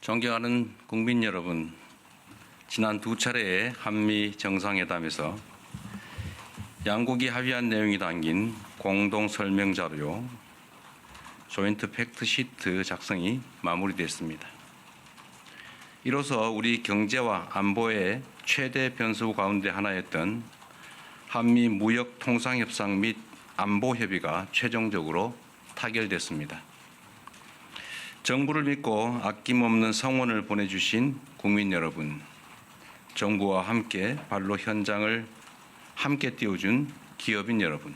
존경하는 국민 여러분, 지난 두 차례의 한미 정상회담에서 양국이 합의한 내용이 담긴 공동 설명 자료 조인트 팩트시트 작성이 마무리됐습니다. 이로써 우리 경제와 안보의 최대 변수 가운데 하나였던 한미 무역 통상 협상 및 안보 협의가 최종적으로 타결됐습니다. 정부를 믿고 아낌없는 성원을 보내주신 국민 여러분, 정부와 함께 발로 현장을 함께 띄워준 기업인 여러분,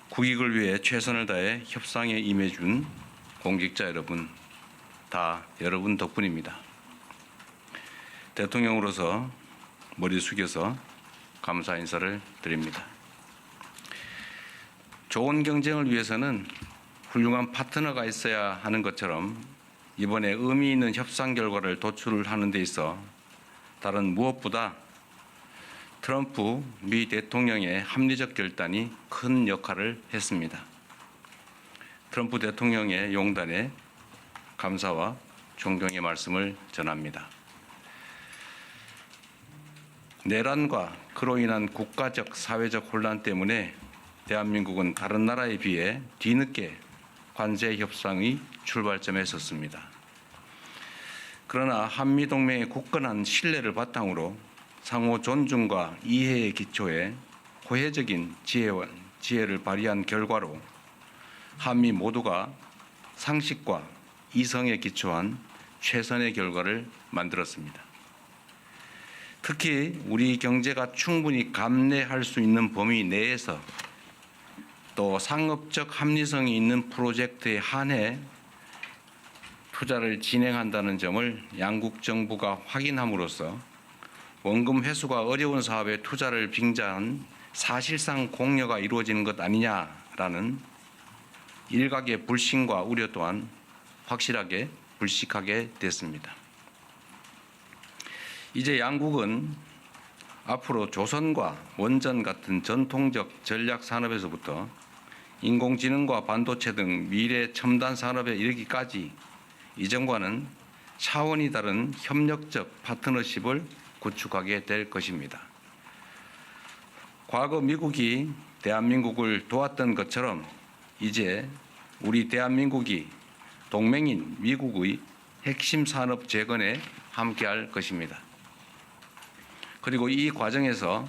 국익을 위해 최선을 다해 협상에 임해준 공직자 여러분, 다 여러분 덕분입니다. 대통령으로서 머리 숙여서 감사 인사를 드립니다. 좋은 경쟁을 위해서는 훌륭한 파트너가 있어야 하는 것처럼 이번에 의미 있는 협상 결과를 도출하는 데 있어 다른 무엇보다 트럼프 미 대통령의 합리적 결단이 큰 역할을 했습니다. 트럼프 대통령의 용단에 감사와 존경의 말씀을 전합니다. 내란과 그로 인한 국가적, 사회적 혼란 때문에 대한민국은 다른 나라에 비해 뒤늦게 관세 협상의 출발점에 섰습니다. 그러나 한미동맹의 굳건한 신뢰를 바탕으로 상호 존중과 이해의 기초에 호혜적인 지혜를 발휘한 결과로 한미 모두가 상식과 이성에 기초한 최선의 결과를 만들었습니다. 특히 우리 경제가 충분히 감내할 수 있는 범위 내에서 또 상업적 합리성이 있는 프로젝트에 한해 투자를 진행한다는 점을 양국 정부가 확인함으로써 원금 회수가 어려운 사업에 투자를 빙자한 사실상 공여가 이루어지는 것 아니냐라는 일각의 불신과 우려 또한 확실하게 불식하게 됐습니다. 이제 양국은 앞으로 조선과 원전 같은 전통적 전략 산업에서부터 인공지능과 반도체 등 미래 첨단 산업에 이르기까지 이전과는 차원이 다른 협력적 파트너십을 구축하게 될 것입니다. 과거 미국이 대한민국을 도왔던 것처럼 이제 우리 대한민국이 동맹인 미국의 핵심 산업 재건에 함께할 것입니다. 그리고 이 과정에서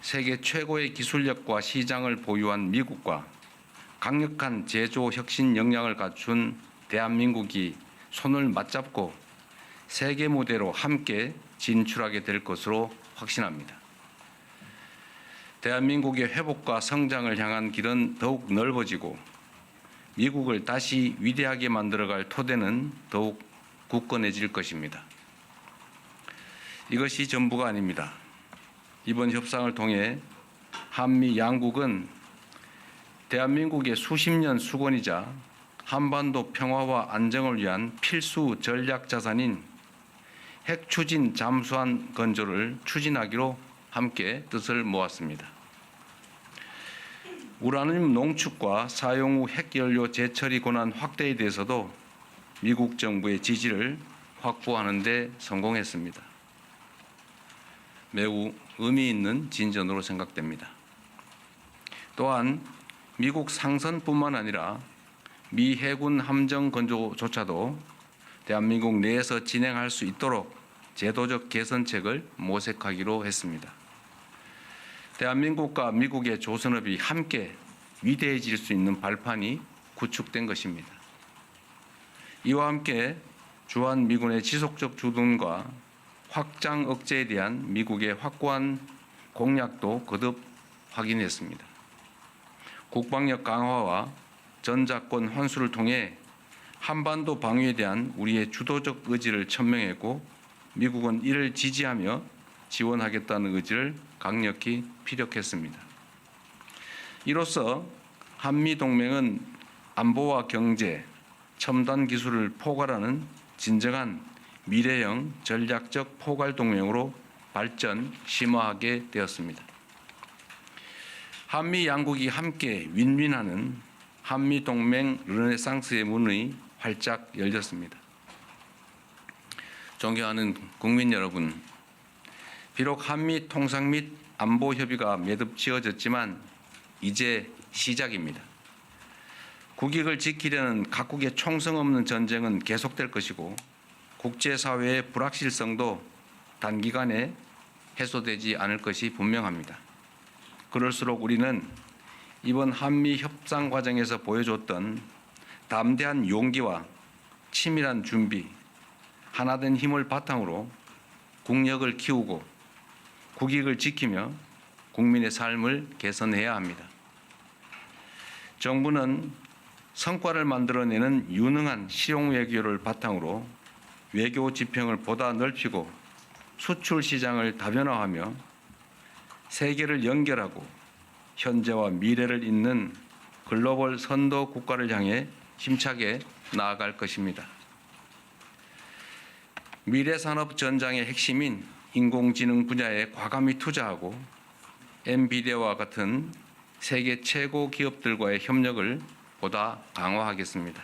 세계 최고의 기술력과 시장을 보유한 미국과 강력한 제조 혁신 역량을 갖춘 대한민국이 손을 맞잡고 세계 무대로 함께 진출하게 될 것으로 확신합니다. 대한민국의 회복과 성장을 향한 길은 더욱 넓어지고 미국을 다시 위대하게 만들어갈 토대는 더욱 굳건해질 것입니다. 이것이 전부가 아닙니다. 이번 협상을 통해 한미 양국은 대한민국의 수십 년 수건이자 한반도 평화와 안정을 위한 필수 전략 자산인 핵 추진 잠수함 건조를 추진하기로 함께 뜻을 모았습니다. 우라늄 농축과 사용 후 핵연료 재처리 권한 확대에 대해서도 미국 정부의 지지를 확보하는 데 성공했습니다. 매우 의미 있는 진전으로 생각됩니다. 또한 미국 상선뿐만 아니라 미 해군 함정 건조조차도 대한민국 내에서 진행할 수 있도록 제도적 개선책을 모색하기로 했습니다. 대한민국과 미국의 조선업이 함께 위대해질 수 있는 발판이 구축된 것입니다. 이와 함께 주한미군의 지속적 주둔과 확장 억제에 대한 미국의 확고한 공약도 거듭 확인했습니다. 국방력 강화와 전작권 환수를 통해 한반도 방위에 대한 우리의 주도적 의지를 천명했고 미국은 이를 지지하며 지원하겠다는 의지를 강력히 피력했습니다. 이로써 한미동맹은 안보와 경제, 첨단 기술을 포괄하는 진정한 미래형 전략적 포괄동맹으로 발전, 심화하게 되었습니다. 한미 양국이 함께 윈윈하는 한미동맹 르네상스의 문이 활짝 열렸습니다. 존경하는 국민 여러분, 비록 한미 통상 및 안보 협의가 매듭 지어졌지만 이제 시작입니다. 국익을 지키려는 각국의 총성 없는 전쟁은 계속될 것이고 국제사회의 불확실성도 단기간에 해소되지 않을 것이 분명합니다. 그럴수록 우리는 이번 한미 협상 과정에서 보여줬던 담대한 용기와 치밀한 준비, 하나된 힘을 바탕으로 국력을 키우고 국익을 지키며 국민의 삶을 개선해야 합니다. 정부는 성과를 만들어내는 유능한 실용 외교를 바탕으로 외교 지평을 보다 넓히고 수출 시장을 다변화하며 세계를 연결하고 현재와 미래를 잇는 글로벌 선도 국가를 향해 힘차게 나아갈 것입니다. 미래산업 전장의 핵심인 인공지능 분야에 과감히 투자하고 엔비디아와 같은 세계 최고 기업들과의 협력을 보다 강화하겠습니다.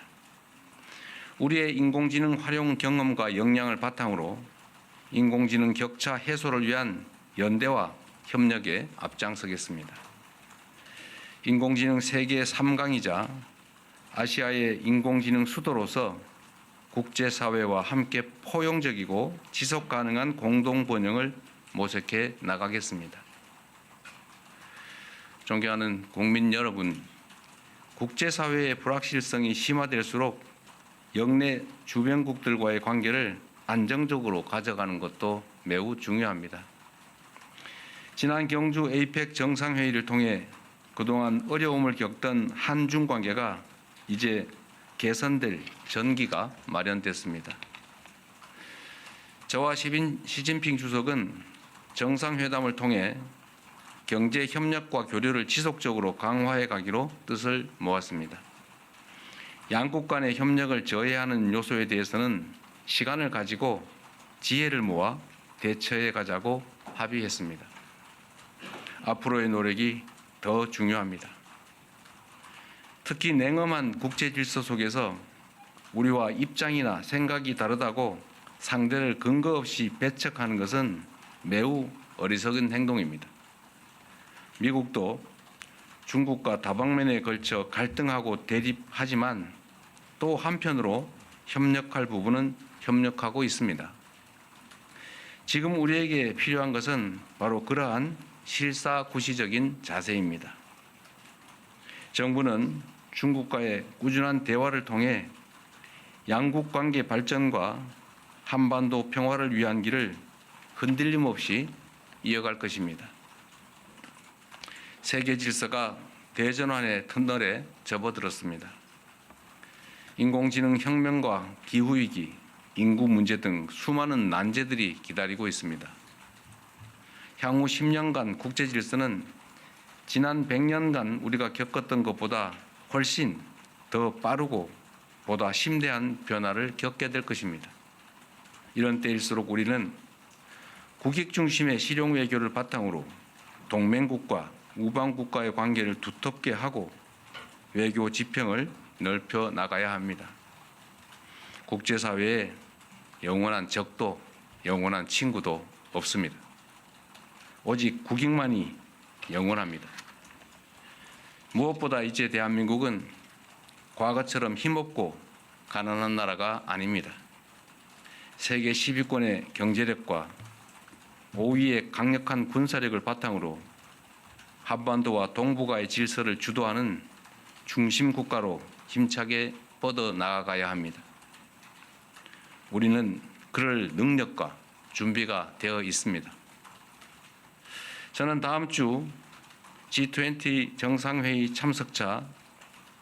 우리의 인공지능 활용 경험과 역량을 바탕으로 인공지능 격차 해소를 위한 연대와 협력에 앞장서겠습니다. 인공지능 세계 3강이자 아시아의 인공지능 수도로서 국제사회와 함께 포용적이고 지속 가능한 공동 번영을 모색해 나가겠습니다. 존경하는 국민 여러분, 국제사회의 불확실성이 심화될수록 영내 주변국들과의 관계를 안정적으로 가져가는 것도 매우 중요합니다. 지난 경주 에이펙 정상회의를 통해 그동안 어려움을 겪던 한중 관계가 이제 개선될 전기가 마련됐습니다. 저와 시진핑 주석은 정상회담을 통해 경제 협력과 교류를 지속적으로 강화해 가기로 뜻을 모았습니다. 양국 간의 협력을 저해하는 요소에 대해서는 시간을 가지고 지혜를 모아 대처해 가자고 합의했습니다. 앞으로의 노력이 더 중요합니다. 특히 냉엄한 국제 질서 속에서 우리와 입장이나 생각이 다르다고 상대를 근거 없이 배척하는 것은 매우 어리석은 행동입니다. 미국도 중국과 다방면에 걸쳐 갈등하고 대립하지만 또 한편으로 협력할 부분은 협력하고 있습니다. 지금 우리에게 필요한 것은 바로 그러한 실사구시적인 자세입니다. 정부는 중국과의 꾸준한 대화를 통해 양국 관계 발전과 한반도 평화를 위한 길을 흔들림 없이 이어갈 것입니다. 세계 질서가 대전환의 터널에 접어들었습니다. 인공지능 혁명과 기후위기, 인구 문제 등 수많은 난제들이 기다리고 있습니다. 향후 10년간 국제 질서는 지난 100년간 우리가 겪었던 것보다 훨씬 더 빠르고 보다 심대한 변화를 겪게 될 것입니다. 이런 때일수록 우리는 국익 중심의 실용 외교를 바탕으로 동맹국과 우방국과의 관계를 두텁게 하고 외교 지평을 넓혀 나가야 합니다. 국제사회에 영원한 적도 영원한 친구도 없습니다. 오직 국익만이 영원합니다. 무엇보다 이제 대한민국은 과거처럼 힘없고 가난한 나라가 아닙니다. 세계 10위권의 경제력과 5위의 강력한 군사력을 바탕으로 한반도와 동북아의 질서를 주도하는 중심 국가로 힘차게 뻗어 나아가야 합니다. 우리는 그럴 능력과 준비가 되어 있습니다. 저는 다음 주 G20 정상회의 참석차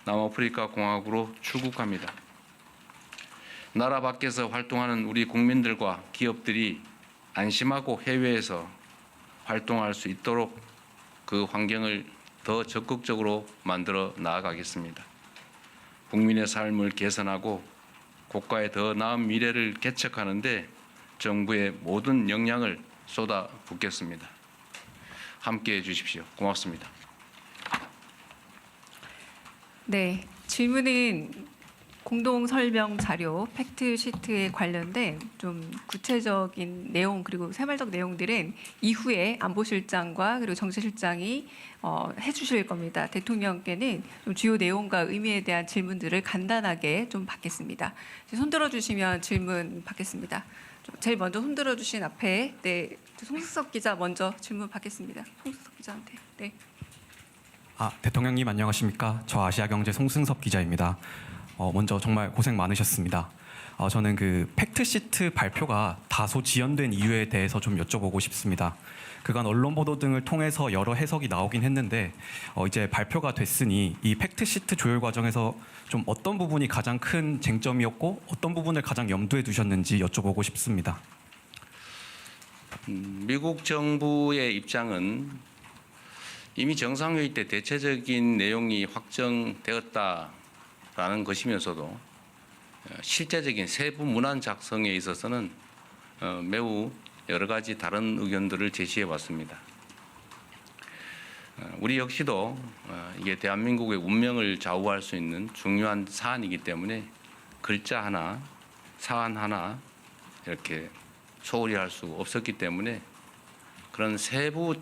남아프리카 공화국으로 출국합니다. 나라 밖에서 활동하는 우리 국민들과 기업들이 안심하고 해외에서 활동할 수 있도록 그 환경을 더 적극적으로 만들어 나아가겠습니다. 국민의 삶을 개선하고 국가의 더 나은 미래를 개척하는 데 정부의 모든 역량을 쏟아붓겠습니다. 함께해 주십시오. 고맙습니다. 네, 질문은 공동 설명 자료 팩트 시트에 관련된 좀 구체적인 내용 그리고 새말적 내용들은 이후에 안보실장과 그리고 정세실장이 해주실 겁니다. 대통령께는 좀 주요 내용과 의미에 대한 질문들을 간단하게 좀 받겠습니다. 손 들어주시면 질문 받겠습니다. 제일 먼저 손 들어주신 앞에 송승섭 기자 먼저 질문 받겠습니다. 송승섭 기자한테. 네. 대통령님 안녕하십니까? 저 아시아경제 송승섭 기자입니다. 먼저 정말 고생 많으셨습니다. 저는 그 팩트시트 발표가 다소 지연된 이유에 대해서 좀 여쭤보고 싶습니다. 그간 언론 보도 등을 통해서 여러 해석이 나오긴 했는데 이제 발표가 됐으니 이 팩트시트 조율 과정에서 좀 어떤 부분이 가장 큰 쟁점이었고 어떤 부분을 가장 염두에 두셨는지 여쭤보고 싶습니다. 미국 정부의 입장은 이미 정상회의 때 대체적인 내용이 확정되었다라는 것이면서도 실제적인 세부 문안 작성에 있어서는 매우 여러 가지 다른 의견들을 제시해 왔습니다. 우리 역시도 이게 대한민국의 운명을 좌우할 수 있는 중요한 사안이기 때문에 글자 하나, 사안 하나 이렇게 소홀히 할 수 없었기 때문에 그런 세부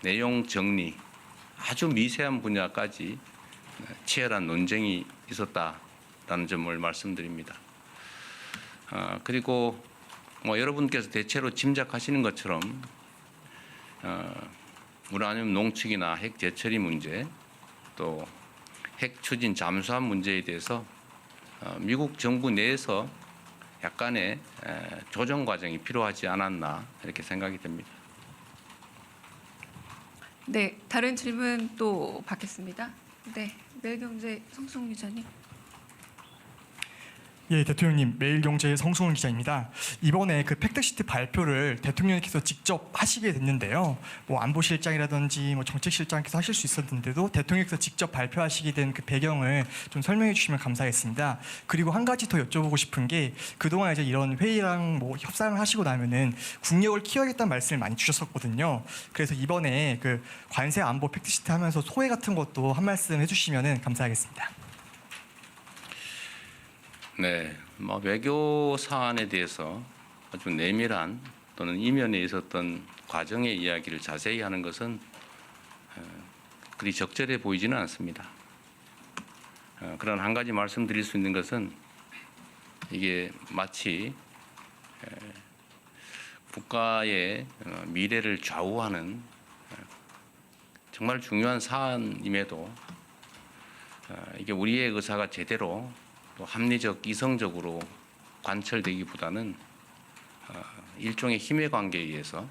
내용 정리, 아주 미세한 분야까지 치열한 논쟁이 있었다라는 점을 말씀드립니다. 그리고 여러분께서 대체로 짐작하시는 것처럼 우라늄 농축이나 핵 재처리 문제, 또 핵 추진 잠수함 문제에 대해서 미국 정부 내에서 약간의 조정 과정이 필요하지 않았나 이렇게 생각이 됩니다. 네, 다른 질문 또 받겠습니다. 네, 매일경제 성승훈 기자님. 예, 대통령님, 매일경제의 성승훈 기자입니다. 이번에 그 팩트시트 발표를 대통령께서 직접 하시게 됐는데요. 안보실장이라든지 정책실장께서 하실 수 있었는데도 대통령께서 직접 발표하시게 된 그 배경을 좀 설명해 주시면 감사하겠습니다. 그리고 한 가지 더 여쭤보고 싶은 게 그동안 이제 이런 회의랑 협상을 하시고 나면은 국력을 키워야겠다는 말씀을 많이 주셨었거든요. 그래서 이번에 그 관세 안보 팩트시트 하면서 소회 같은 것도 한 말씀 해주시면은 감사하겠습니다. 네, 외교 사안에 대해서 아주 내밀한 또는 이면에 있었던 과정의 이야기를 자세히 하는 것은 그리 적절해 보이지는 않습니다. 그런 한 가지 말씀드릴 수 있는 것은 이게 마치 국가의 미래를 좌우하는 정말 중요한 사안임에도 이게 우리의 의사가 제대로 또 합리적, 이성적으로 관철되기보다는 일종의 힘의 관계에 의해서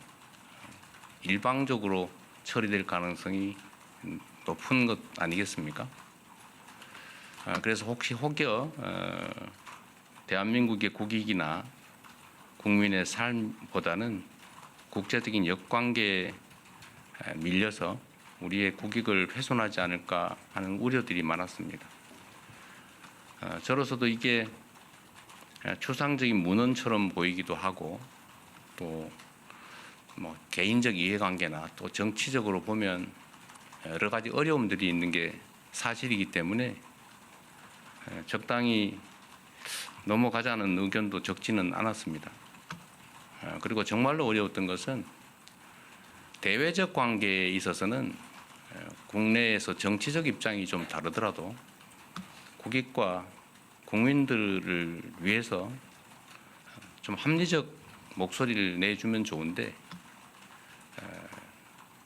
일방적으로 처리될 가능성이 높은 것 아니겠습니까? 그래서 혹여 대한민국의 국익이나 국민의 삶보다는 국제적인 역관계에 밀려서 우리의 국익을 훼손하지 않을까 하는 우려들이 많았습니다. 저로서도 이게 추상적인 문헌처럼 보이기도 하고 또 개인적 이해관계나 또 정치적으로 보면 여러 가지 어려움들이 있는 게 사실이기 때문에 적당히 넘어가자는 의견도 적지는 않았습니다. 그리고 정말로 어려웠던 것은 대외적 관계에 있어서는 국내에서 정치적 입장이 좀 다르더라도 국익과 국민들을 위해서 좀 합리적 목소리를 내주면 좋은데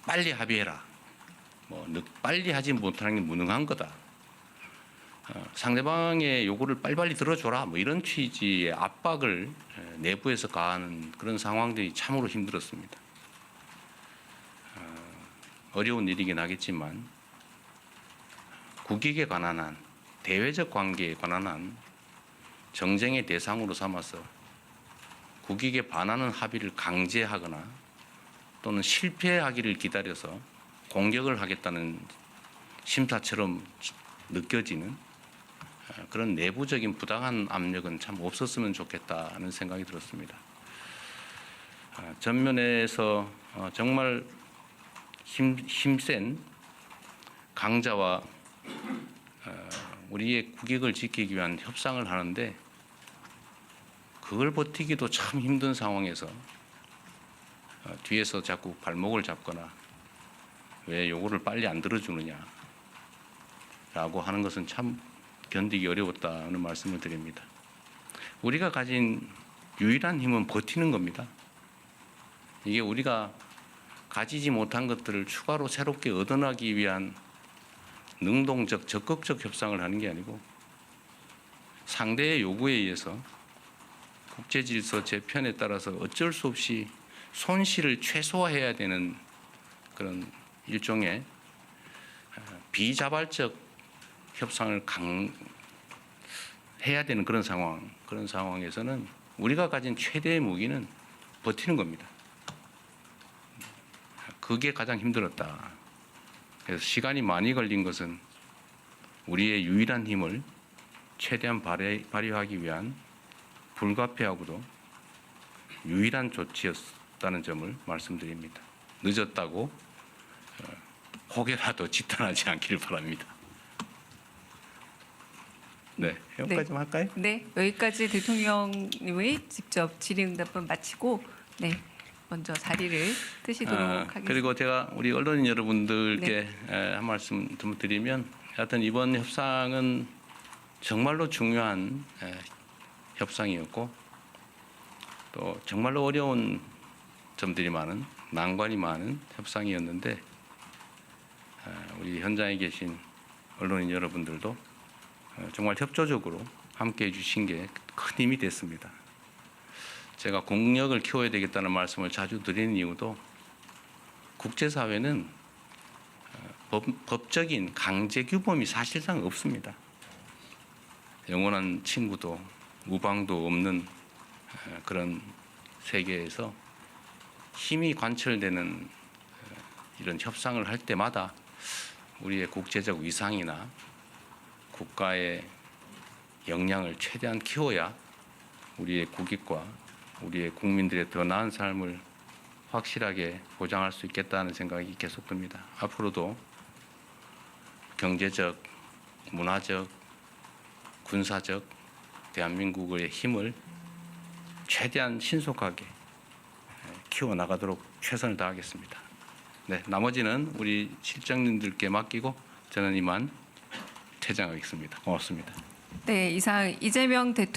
빨리 합의해라. 빨리 하지 못하는 게 무능한 거다. 상대방의 요구를 빨리빨리 들어줘라. 이런 취지의 압박을 내부에서 가하는 그런 상황들이 참으로 힘들었습니다. 어려운 일이긴 하겠지만 국익에 관한 한 대외적 관계에 관한 한 정쟁의 대상으로 삼아서 국익에 반하는 합의를 강제하거나 또는 실패하기를 기다려서 공격을 하겠다는 심사처럼 느껴지는 그런 내부적인 부당한 압력은 참 없었으면 좋겠다는 생각이 들었습니다. 전면에서 정말 힘센 강자와 우리의 국익을 지키기 위한 협상을 하는데 그걸 버티기도 참 힘든 상황에서 뒤에서 자꾸 발목을 잡거나 왜 요거를 빨리 안 들어주느냐라고 하는 것은 참 견디기 어려웠다는 말씀을 드립니다. 우리가 가진 유일한 힘은 버티는 겁니다. 이게 우리가 가지지 못한 것들을 추가로 새롭게 얻어나기 위한 능동적, 적극적 협상을 하는 게 아니고 상대의 요구에 의해서 국제질서 재편에 따라서 어쩔 수 없이 손실을 최소화해야 되는 그런 일종의 비자발적 협상을 해야 되는 그런 상황에서는 우리가 가진 최대의 무기는 버티는 겁니다. 그게 가장 힘들었다. 그래서 시간이 많이 걸린 것은 우리의 유일한 힘을 최대한 발휘하기 위한 불가피하고도 유일한 조치였다는 점을 말씀드립니다. 늦었다고 혹여라도 지탄하지 않기를 바랍니다. 네, 여기까지만 할까요? 네, 여기까지 대통령님의 직접 질의응답은 마치고 먼저 자리를 뜨시도록 하겠습니다. 그리고 제가 우리 언론인 여러분들께 한 말씀 좀 드리면, 하여튼 이번 협상은 정말로 중요한 협상이었고 또 정말로 어려운 점들이 많은, 난관이 많은 협상이었는데 우리 현장에 계신 언론인 여러분들도 정말 협조적으로 함께해 주신 게 큰 힘이 됐습니다. 제가 국력을 키워야 되겠다는 말씀을 자주 드리는 이유도 국제사회는 법적인 강제 규범이 사실상 없습니다. 영원한 친구도 우방도 없는 그런 세계에서 힘이 관철되는 이런 협상을 할 때마다 우리의 국제적 위상이나 국가의 역량을 최대한 키워야 우리의 국익과 우리의 국민들의 더 나은 삶을 확실하게 보장할 수 있겠다는 생각이 계속 듭니다. 앞으로도 경제적, 문화적, 군사적 대한민국의 힘을 최대한 신속하게 키워나가도록 최선을 다하겠습니다. 네, 나머지는 우리 실장님들께 맡기고 저는 이만 퇴장하겠습니다. 고맙습니다. 네, 이상 이재명 대통령